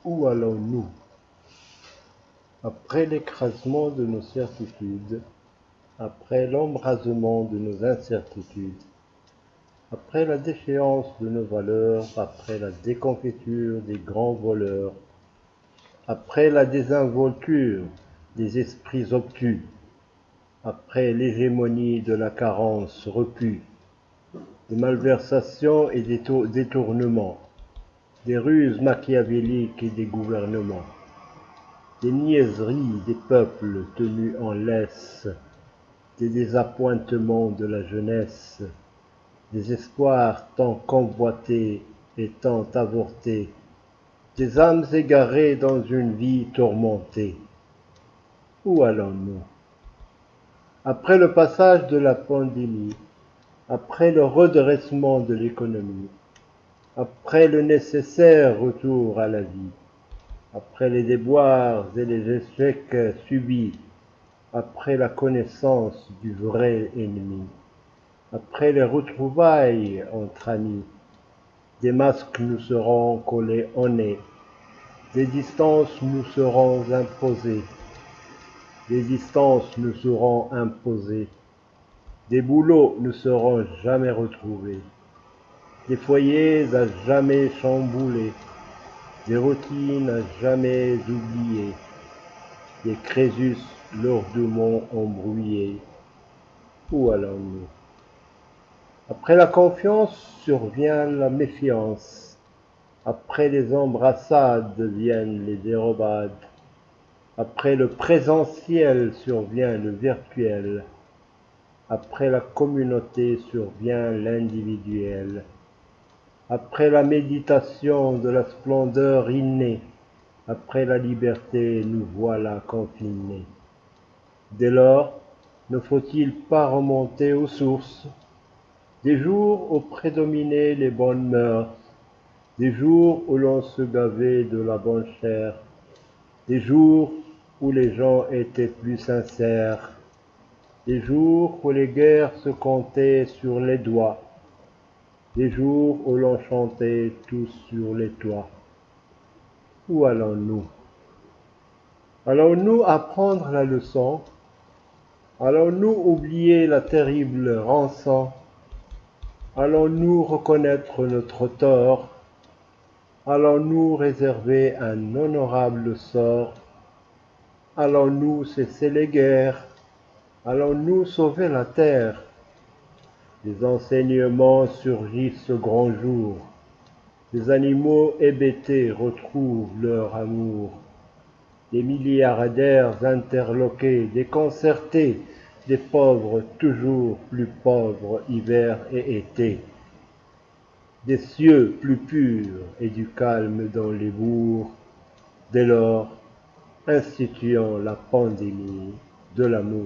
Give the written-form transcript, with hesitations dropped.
Où allons-nous? Après l'écrasement de nos certitudes, après l'embrasement de nos incertitudes, après la déchéance de nos valeurs, après la déconfiture des grands voleurs, après la désinvolture des esprits obtus, après l'hégémonie de la carence repue, des malversations et des détournements, des ruses machiavéliques et des gouvernements, des niaiseries des peuples tenus en laisse, des désappointements de la jeunesse, des espoirs tant convoités et tant avortés, des âmes égarées dans une vie tourmentée. Où allons-nous? Après le passage de la pandémie, après le redressement de l'économie, après le nécessaire retour à la vie, après les déboires et les échecs subis, après la connaissance du vrai ennemi, après les retrouvailles entre amis, des masques nous seront collés au nez, des distances nous seront imposées, des distances nous seront imposées, des boulots ne seront jamais retrouvés, des foyers à jamais chamboulés, des routines à jamais oubliées, des Crésus lourdement embrouillés. Où allons-nous? Après la confiance survient la méfiance. Après les embrassades viennent les dérobades. Après le présentiel survient le virtuel. Après la communauté survient l'individuel. Après la méditation de la splendeur innée, après la liberté, nous voilà confinés. Dès lors, ne faut-il pas remonter aux sources, des jours où prédominaient les bonnes mœurs, des jours où l'on se gavait de la bonne chair, des jours où les gens étaient plus sincères, des jours où les guerres se comptaient sur les doigts, des jours où l'on chantait tous sur les toits. Où allons-nous? Allons-nous apprendre la leçon? Allons-nous oublier la terrible rançon? Allons-nous reconnaître notre tort? Allons-nous réserver un honorable sort? Allons-nous cesser les guerres? Allons-nous sauver la terre? Des enseignements surgissent au grand jour. Des animaux hébétés retrouvent leur amour. Des milliardaires interloqués, déconcertés, des pauvres toujours plus pauvres hiver et été. Des cieux plus purs et du calme dans les bourgs. Dès lors, instituons la pandémie de l'amour.